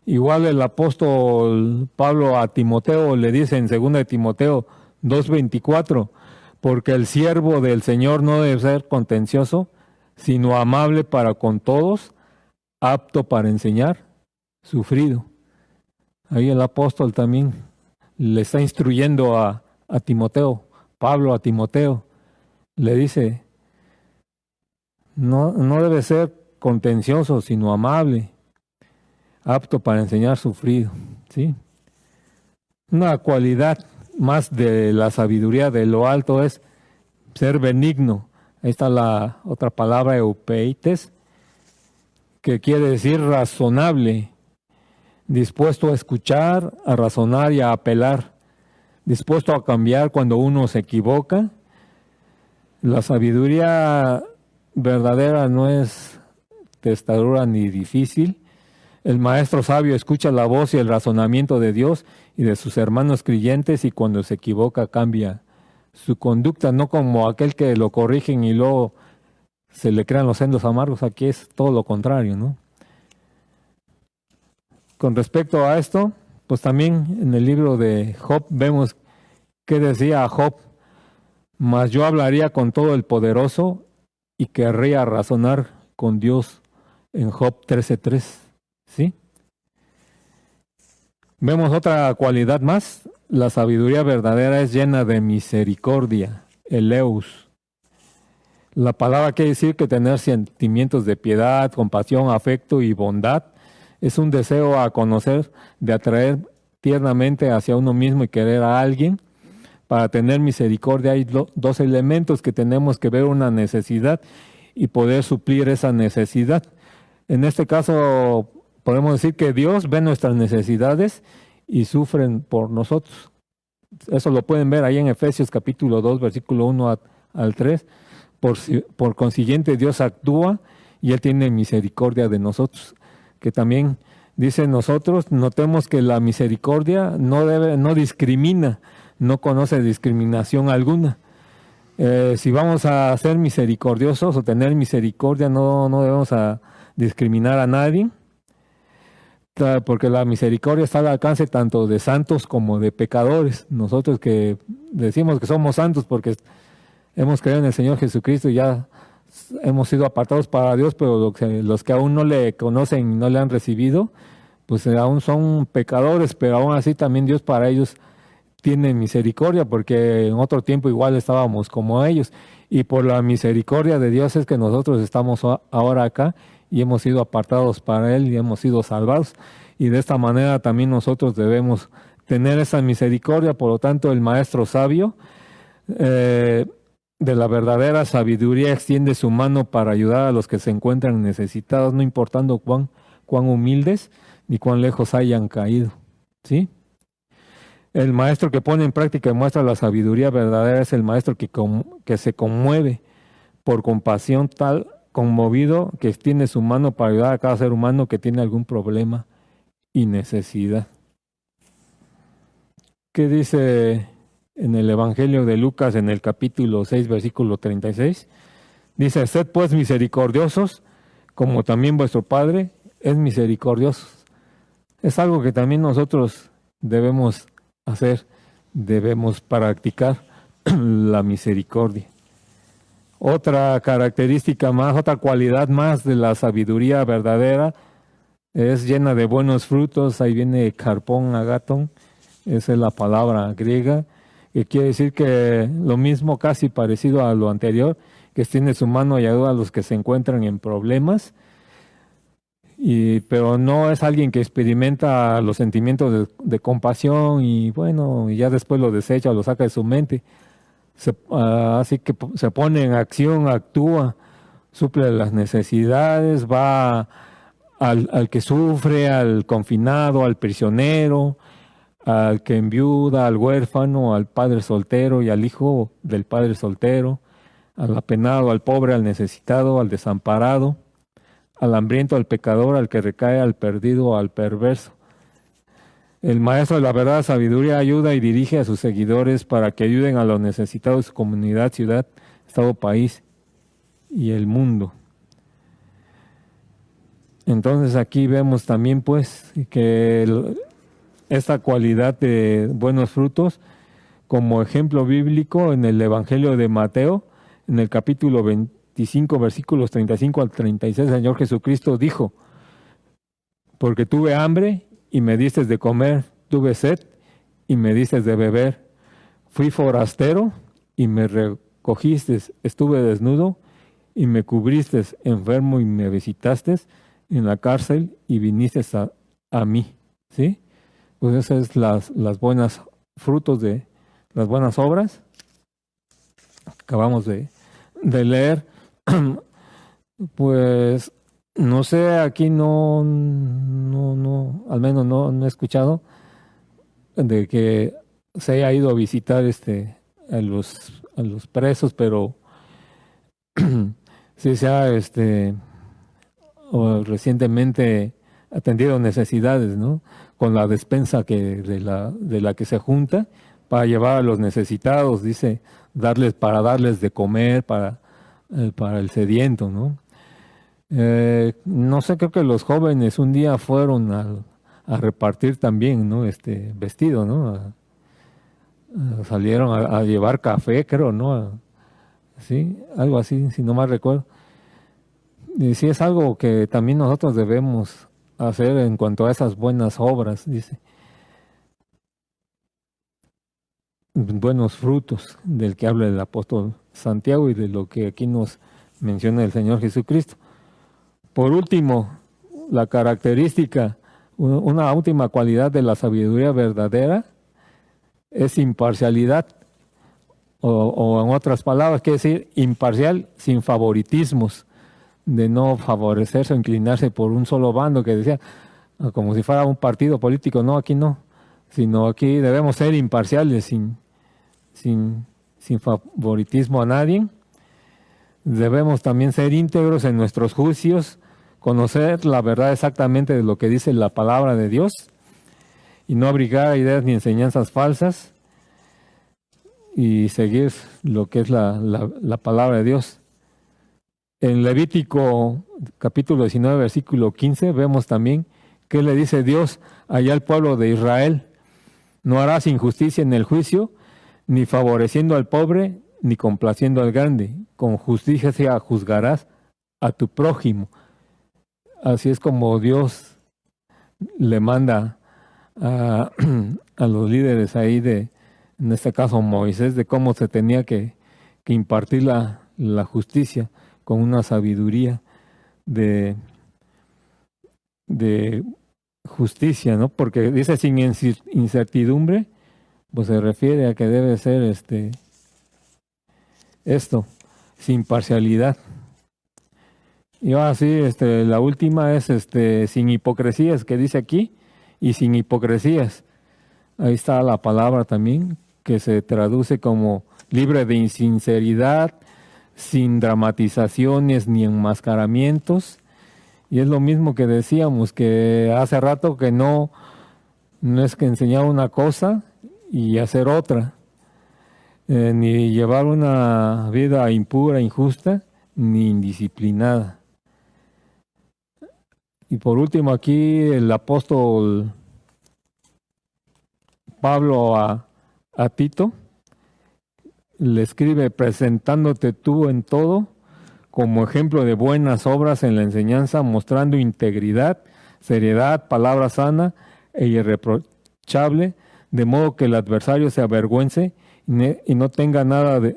Igual el apóstol Pablo a Timoteo le dice en 2 de Timoteo 2:24, porque el siervo del Señor no debe ser contencioso, sino amable para con todos, apto para enseñar, sufrido. Ahí el apóstol también le está instruyendo a Timoteo, Pablo a Timoteo, le dice, no debe ser contencioso, sino amable, apto para enseñar, sufrido, ¿sí? Una cualidad más de la sabiduría de lo alto es ser benigno. Ahí está la otra palabra, eupeites, que quiere decir razonable, dispuesto a escuchar, a razonar y a apelar, dispuesto a cambiar cuando uno se equivoca. La sabiduría verdadera no es testadura ni difícil. El maestro sabio escucha la voz y el razonamiento de Dios y de sus hermanos creyentes, y cuando se equivoca cambia su conducta, no como aquel que lo corrigen y luego se le crean los sendos amargos. Aquí es todo lo contrario, ¿no? Con respecto a esto, pues también en el libro de Job vemos que decía Job, mas yo hablaría con todo el poderoso y querría razonar con Dios, en Job 13:3, ¿sí? Vemos otra cualidad más. La sabiduría verdadera es llena de misericordia, eleus. La palabra quiere decir que tener sentimientos de piedad, compasión, afecto y bondad es un deseo a conocer, de atraer tiernamente hacia uno mismo y querer a alguien, para tener misericordia hay dos elementos que tenemos que ver: una necesidad y poder suplir esa necesidad. En este caso podemos decir que Dios ve nuestras necesidades y sufren por nosotros. Eso lo pueden ver ahí en Efesios capítulo 2, versículo 1 al 3. Por consiguiente, Dios actúa y Él tiene misericordia de nosotros. Que también dice nosotros, notemos que la misericordia no discrimina, no conoce discriminación alguna. Si vamos a ser misericordiosos o tener misericordia, no debemos a discriminar a nadie, porque la misericordia está al alcance tanto de santos como de pecadores. Nosotros que decimos que somos santos porque hemos creído en el Señor Jesucristo y ya hemos sido apartados para Dios, pero los que aún no le conocen y no le han recibido, pues aún son pecadores, pero aún así también Dios para ellos tiene misericordia, porque en otro tiempo igual estábamos como ellos, y por la misericordia de Dios es que nosotros estamos ahora acá y hemos sido apartados para Él y hemos sido salvados, y de esta manera también nosotros debemos tener esa misericordia. Por lo tanto, el maestro sabio de la verdadera sabiduría extiende su mano para ayudar a los que se encuentran necesitados, no importando cuán humildes ni cuán lejos hayan caído, ¿sí? El maestro que pone en práctica y muestra la sabiduría verdadera es el maestro que se conmueve por compasión, tal conmovido que extiende su mano para ayudar a cada ser humano que tiene algún problema y necesidad. ¿Qué dice en el Evangelio de Lucas, en el capítulo 6, versículo 36? Dice: sed pues misericordiosos, como también vuestro Padre es misericordioso. Es algo que también nosotros debemos hacer, debemos practicar la misericordia. Otra característica más, otra cualidad más de la sabiduría verdadera es llena de buenos frutos. Ahí viene carpón agaton, esa es la palabra griega, que quiere decir que lo mismo, casi parecido a lo anterior, que extiende su mano y ayuda a los que se encuentran en problemas. Pero no es alguien que experimenta los sentimientos de compasión y bueno, ya después lo desecha o lo saca de su mente. Así que se pone en acción, actúa, suple las necesidades, va al que sufre, al confinado, al prisionero, al que enviuda, al huérfano, al padre soltero y al hijo del padre soltero, al apenado, al pobre, al necesitado, al desamparado, al hambriento, al pecador, al que recae, al perdido, al perverso. El maestro de la verdad, sabiduría, ayuda y dirige a sus seguidores para que ayuden a los necesitados de su comunidad, ciudad, estado, país y el mundo. Entonces aquí vemos también pues que esta cualidad de buenos frutos, como ejemplo bíblico en el Evangelio de Mateo, en el capítulo 25, versículos 35 al 36, el Señor Jesucristo dijo: porque tuve hambre y me diste de comer, tuve sed y me diste de beber, fui forastero y me recogiste, estuve desnudo y me cubriste, enfermo y me visitaste, en la cárcel y viniste a mí, ¿sí? Pues esas son las buenas frutos de las buenas obras que acabamos de leer. Pues no sé, aquí no, al menos no he escuchado de que se haya ido a visitar a los presos, pero sí se ha o recientemente atendido necesidades, ¿no? Con la despensa de la que se junta para llevar a los necesitados, dice, para darles de comer, para el sediento, ¿no? No sé, creo que los jóvenes un día fueron a repartir también, ¿no? Vestido, ¿no? Salieron a llevar café, creo, ¿no? Sí, algo así, si no mal recuerdo. Y sí, es algo que también nosotros debemos hacer en cuanto a esas buenas obras, dice. Buenos frutos del que habla el apóstol Santiago y de lo que aquí nos menciona el Señor Jesucristo. Por último, la característica, una última cualidad de la sabiduría verdadera es imparcialidad. o en otras palabras, quiere decir imparcial, sin favoritismos, de no favorecerse o inclinarse por un solo bando, que decía, como si fuera un partido político. No, aquí no, sino aquí debemos ser imparciales, sin favoritismo a nadie. Debemos también ser íntegros en nuestros juicios, conocer la verdad exactamente de lo que dice la palabra de Dios y no abrigar ideas ni enseñanzas falsas y seguir lo que es la palabra de Dios. En Levítico capítulo 19, versículo 15, vemos también que le dice Dios allá al pueblo de Israel: no harás injusticia en el juicio, ni favoreciendo al pobre, ni complaciendo al grande. Con justicia juzgarás a tu prójimo. Así es como Dios le manda a, a los líderes ahí en este caso Moisés, de cómo se tenía que impartir la justicia con una sabiduría de justicia, ¿no? Porque dice sin incertidumbre, pues se refiere a que debe ser esto, sin parcialidad. Y ahora sí, la última es sin hipocresías, que dice aquí, y sin hipocresías. Ahí está la palabra también, que se traduce como libre de insinceridad, sin dramatizaciones ni enmascaramientos. Y es lo mismo que decíamos, que hace rato, que no es que enseñar una cosa y hacer otra, ni llevar una vida impura, injusta, ni indisciplinada. Y por último aquí el apóstol Pablo a Tito le escribe: presentándote tú en todo como ejemplo de buenas obras en la enseñanza, mostrando integridad, seriedad, palabra sana e irreprochable, de modo que el adversario se avergüence y no tenga nada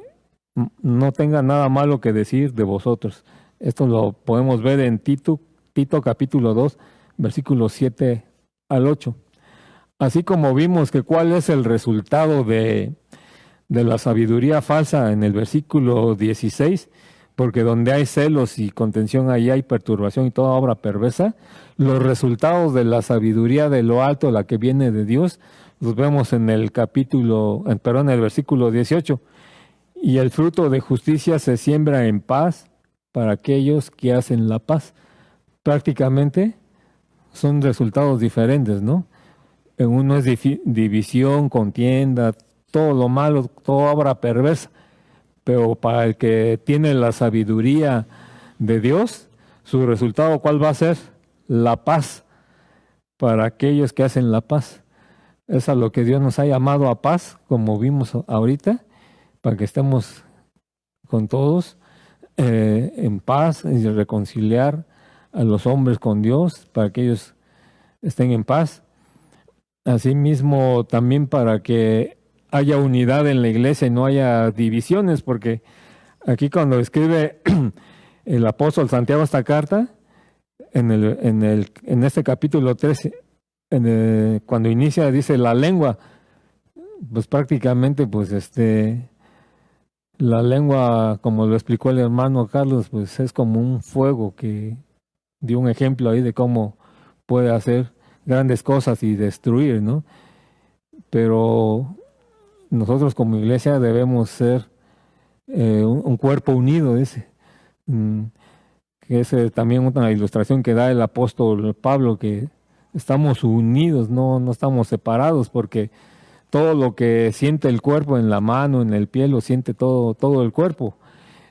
malo que decir de vosotros. Esto lo podemos ver en Tito capítulo 2, versículos 7 al 8. Así como vimos que cuál es el resultado de la sabiduría falsa en el versículo 16, porque donde hay celos y contención, ahí hay perturbación y toda obra perversa. Los resultados de la sabiduría de lo alto, la que viene de Dios, los vemos en el versículo 18. Y el fruto de justicia se siembra en paz para aquellos que hacen la paz. Prácticamente son resultados diferentes, ¿no? En uno es división, contienda, todo lo malo, toda obra perversa. Pero para el que tiene la sabiduría de Dios, su resultado, ¿cuál va a ser? La paz, para aquellos que hacen la paz. Es a lo que Dios nos ha llamado, a paz, como vimos ahorita, para que estemos con todos en paz y reconciliar a los hombres con Dios, para que ellos estén en paz. Asimismo, también para que haya unidad en la iglesia y no haya divisiones, porque aquí cuando escribe el apóstol Santiago esta carta, en este capítulo 13, cuando inicia, dice la lengua, pues prácticamente, pues la lengua, como lo explicó el hermano Carlos, pues es como un fuego, que dio un ejemplo ahí de cómo puede hacer grandes cosas y destruir, ¿no? Pero nosotros como iglesia debemos ser un cuerpo unido, dice. Que es también una ilustración que da el apóstol Pablo, que estamos unidos, no estamos separados, porque todo lo que siente el cuerpo en la mano, en el pie, lo siente todo el cuerpo.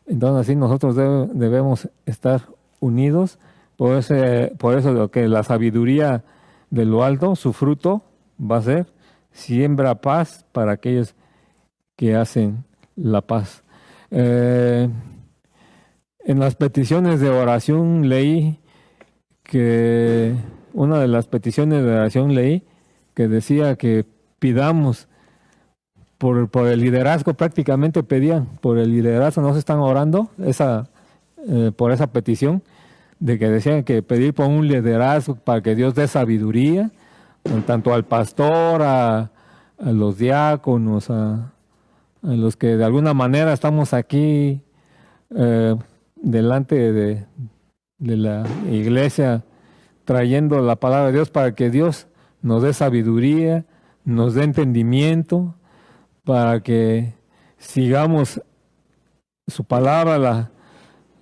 Entonces así nosotros debemos estar unidos. Por eso lo que la sabiduría de lo alto, su fruto va a ser: siembra paz para aquellos que hacen la paz. En las peticiones de oración leí que una de las peticiones de oración que decía que pidamos por el liderazgo. Prácticamente pedían por el liderazgo, no se están orando por esa petición, de que decían que pedir por un liderazgo para que Dios dé sabiduría, tanto al pastor, a los diáconos, a a los que de alguna manera estamos aquí delante de la iglesia trayendo la palabra de Dios para que Dios nos dé sabiduría, nos dé entendimiento, para que sigamos su palabra,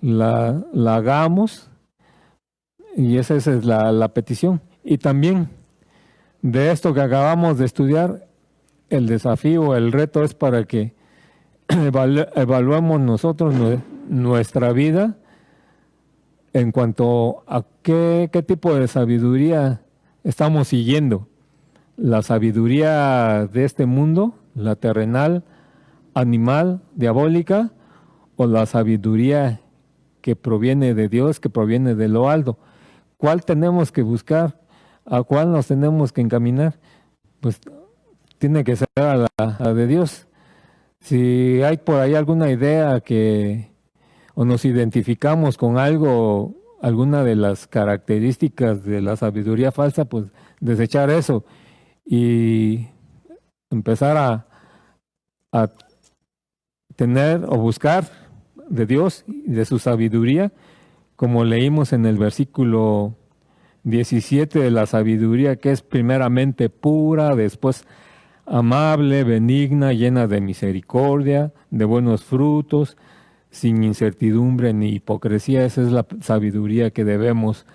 la hagamos, y esa es la petición. Y también de esto que acabamos de estudiar, el desafío, el reto es para que evaluemos nosotros nuestra vida en cuanto a qué tipo de sabiduría estamos siguiendo. La sabiduría de este mundo, la terrenal, animal, diabólica, o la sabiduría que proviene de Dios, que proviene de lo alto. ¿Cuál tenemos que buscar? ¿A cuál nos tenemos que encaminar? Pues tiene que ser a la de Dios. Si hay por ahí alguna idea o nos identificamos con algo, alguna de las características de la sabiduría falsa, pues desechar eso y empezar a tener o buscar de Dios y de su sabiduría, como leímos en el versículo 17 de la sabiduría, que es primeramente pura, después amable, benigna, llena de misericordia, de buenos frutos, sin incertidumbre ni hipocresía. Esa es la sabiduría que debemos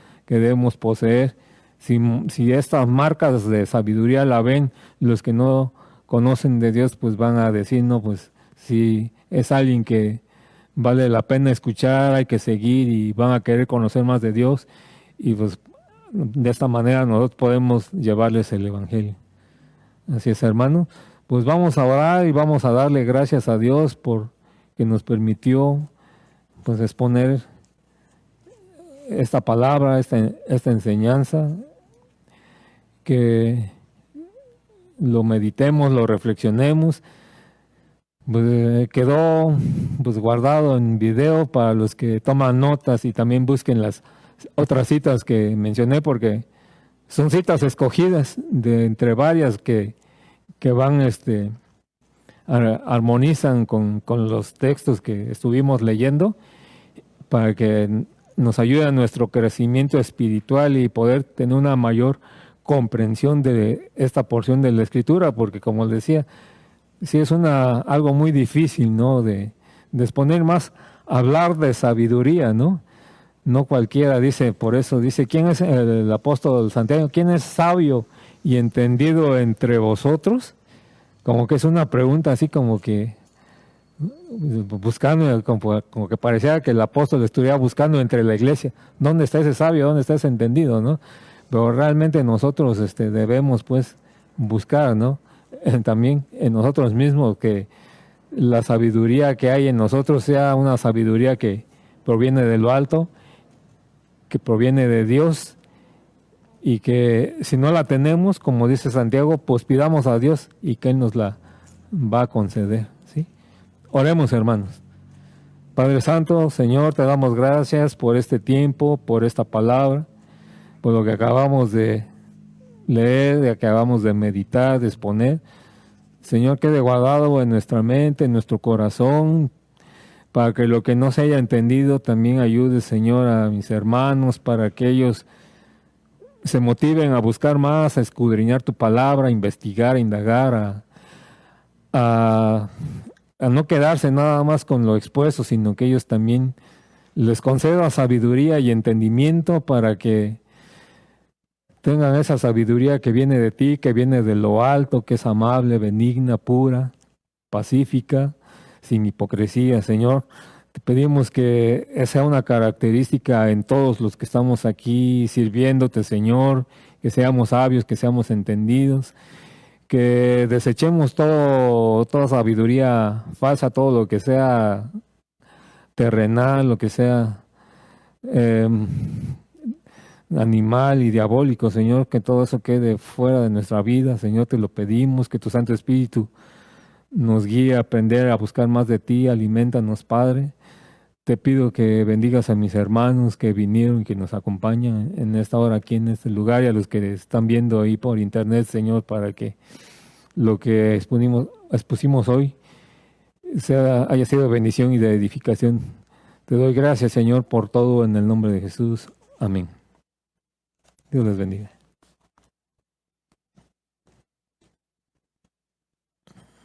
poseer. Si estas marcas de sabiduría la ven, los que no conocen de Dios, pues van a decir, no, pues si es alguien que vale la pena escuchar, hay que seguir, y van a querer conocer más de Dios, y pues de esta manera nosotros podemos llevarles el Evangelio. Así es, hermano. Pues vamos a orar y vamos a darle gracias a Dios por que nos permitió pues exponer esta palabra, esta enseñanza, que lo meditemos, lo reflexionemos. Pues, quedó pues guardado en video para los que toman notas, y también busquen las otras citas que mencioné, porque son citas escogidas de entre varias que van armonizan con los textos que estuvimos leyendo, para que nos ayude a nuestro crecimiento espiritual y poder tener una mayor comprensión de esta porción de la Escritura, porque como les decía, sí es algo muy difícil, ¿no? De exponer, más hablar de sabiduría, ¿no? No cualquiera dice, por eso dice, ¿quién es el apóstol Santiago? ¿Quién es sabio y entendido entre vosotros? Como que es una pregunta así como que buscando, como que parecía que el apóstol estuviera buscando entre la iglesia, ¿dónde está ese sabio? ¿Dónde está ese entendido? ¿No? Pero realmente nosotros debemos pues buscar, ¿no? También en nosotros mismos, que la sabiduría que hay en nosotros sea una sabiduría que proviene de lo alto, que proviene de Dios, y que si no la tenemos, como dice Santiago, pues pidamos a Dios y que Él nos la va a conceder, ¿sí? Oremos, hermanos. Padre Santo, Señor, te damos gracias por este tiempo, por esta palabra, por lo que acabamos de leer, de acabamos de meditar, de exponer. Señor, quede guardado en nuestra mente, en nuestro corazón, para que lo que no se haya entendido también ayude, Señor, a mis hermanos, para que ellos se motiven a buscar más, a escudriñar tu palabra, a investigar, a indagar, a no quedarse nada más con lo expuesto, sino que ellos también les conceda sabiduría y entendimiento, para que tengan esa sabiduría que viene de ti, que viene de lo alto, que es amable, benigna, pura, pacífica, sin hipocresía. Señor, te pedimos que esa sea una característica en todos los que estamos aquí sirviéndote, Señor, que seamos sabios, que seamos entendidos, que desechemos toda sabiduría falsa, todo lo que sea terrenal, lo que sea animal y diabólico, Señor, que todo eso quede fuera de nuestra vida. Señor, te lo pedimos, que tu Santo Espíritu nos guíe a aprender a buscar más de ti. Aliméntanos, Padre. Te pido que bendigas a mis hermanos que vinieron y que nos acompañan en esta hora aquí en este lugar, y a los que están viendo ahí por internet, Señor, para que lo que expusimos hoy haya sido bendición y de edificación. Te doy gracias, Señor, por todo en el nombre de Jesús. Amén. Dios les bendiga.